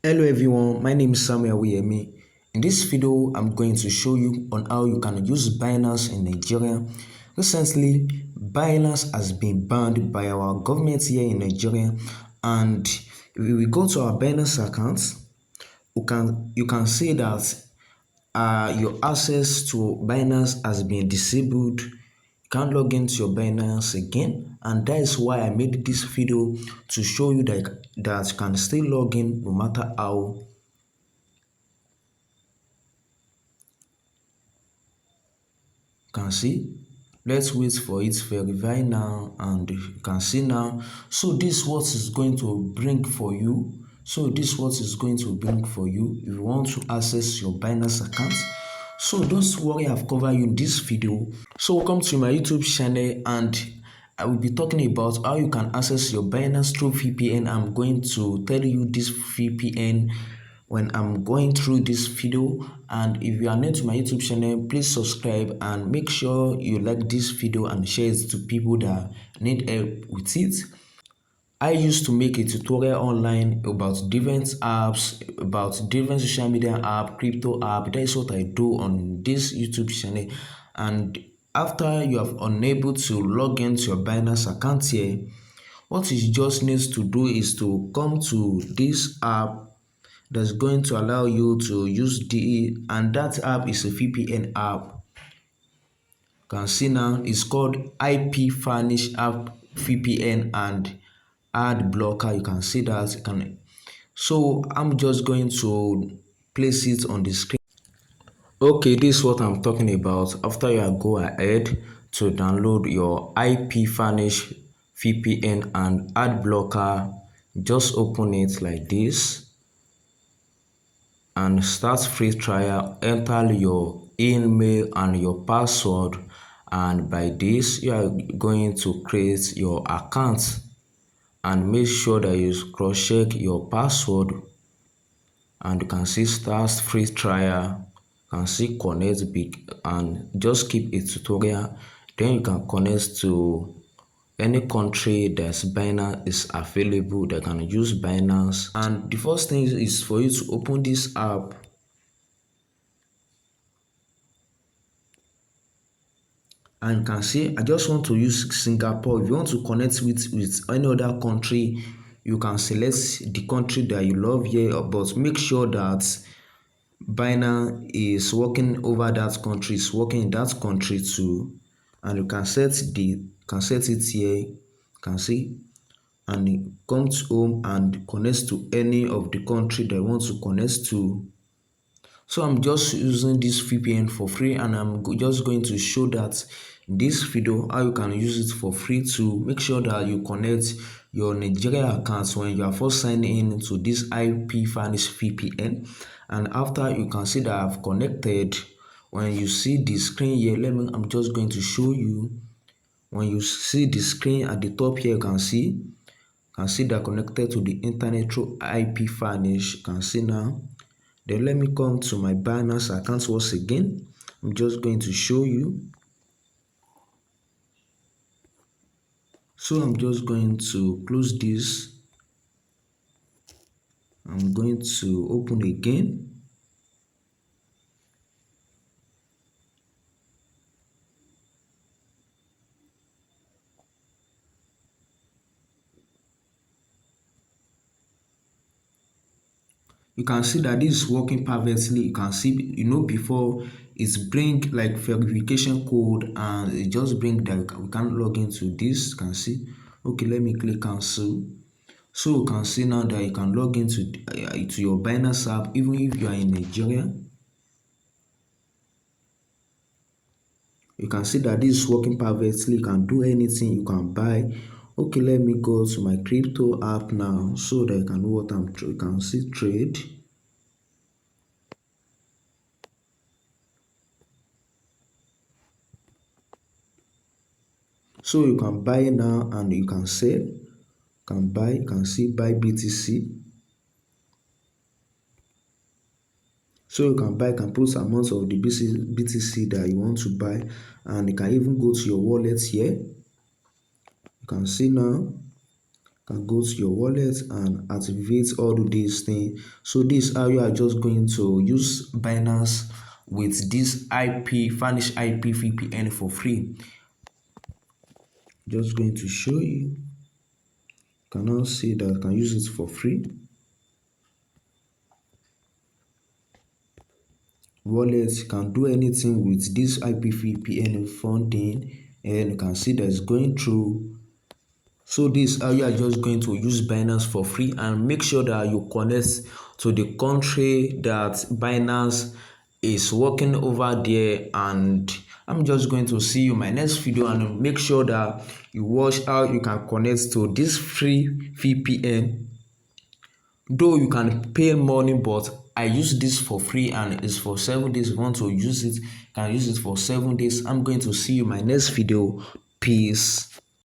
Hello everyone, my name is Samuel Wiyemi. In this video, I'm going to show you on how you can use Binance in Nigeria. Recently, Binance has been banned by our government here in Nigeria, and if we go to our Binance account, you can see that your access to Binance has been disabled. You can't log into your Binance again, and that is why I made this video to show you that you can still log in no matter how. Can see, let's wait for it to verify now, and you can see now. So this what is going to bring for you. So this what is going to bring for you if you want to access your Binance account. So don't worry, I've covered you in this video. So welcome to my YouTube channel, and I will be talking about how you can access your Binance through VPN. I'm going to tell you this VPN when I'm going through this video. And if you are new to my YouTube channel, please subscribe and make sure you like this video and share it to people that need help with it. I used to make a tutorial online about different apps, about different social media app, crypto app. That is what I do on this YouTube channel. And after you have unable to log into your Binance account here, what you just need to do is to come to this app that's going to allow you to use and that app is a VPN app. You can see now it's called IP Vanish app VPN and ad blocker. You can see that. So I'm just going to place it on the screen. Okay, this is what I'm talking about. After you go ahead to download your IP Vanish VPN and ad blocker, just open it like this and start free trial. Enter your email and your password, and by this you are going to create your account, and make sure that you cross check your password, and you can see start free trial. You can see connect big, and just keep a tutorial. Then you can connect to any country that's Binance is available that can use Binance. And the first thing is for you to open this app, and you can see I just want to use Singapore. If you want to connect with any other country, you can select the country that you love here, but make sure that Binance is working over that country, is working in that country too. And you can set it here. You can see, and it comes home and connects to any of the country that you want to connect to. So I'm just using this VPN for free, and I'm just going to show that in this video how you can use it for free. To make sure that you connect your Nigeria accounts when you are first signing in to this IP Vanish VPN. And after you can see that I've connected, when you see the screen here, I'm just going to show you. When you see the screen at the top here, you can see that connected to the internet through IP Vanish. You can see now. Then let me come to my Binance account once again. I'm just going to show you. So I'm just going to close this. I'm going to open again. You can see that this is working perfectly. You can see, before it's bring like verification code, and it just bring that we can log into this. You can see. Okay, let me click cancel. So you can see now that you can log to your Binance app even if you are in Nigeria. You can see that this is working perfectly. You can do anything, you can buy. Okay, let me go to my crypto app now so that you can know what you can see trade. So you can buy now and you can sell. You can buy, you can see buy BTC. So you can buy, you can put amounts of the BTC that you want to buy, and you can even go to your wallet here. You can see now. can go to your wallet and activate all of these things. So this how you are just going to use Binance with this IP Vanish IP VPN for free. Just going to show you. Can now see that I can use it for free. Wallet can do anything with this IP VPN funding, and you can see that it's going through. So this how you are just going to use Binance for free, and make sure that you connect to the country that Binance is working over there. And I'm just going to see you in my next video, and make sure that you watch how you can connect to this free VPN. Though you can pay money, but I use this for free and it's for 7 days. If you want to use it, you can use it for 7 days. I'm going to see you in my next video. Peace.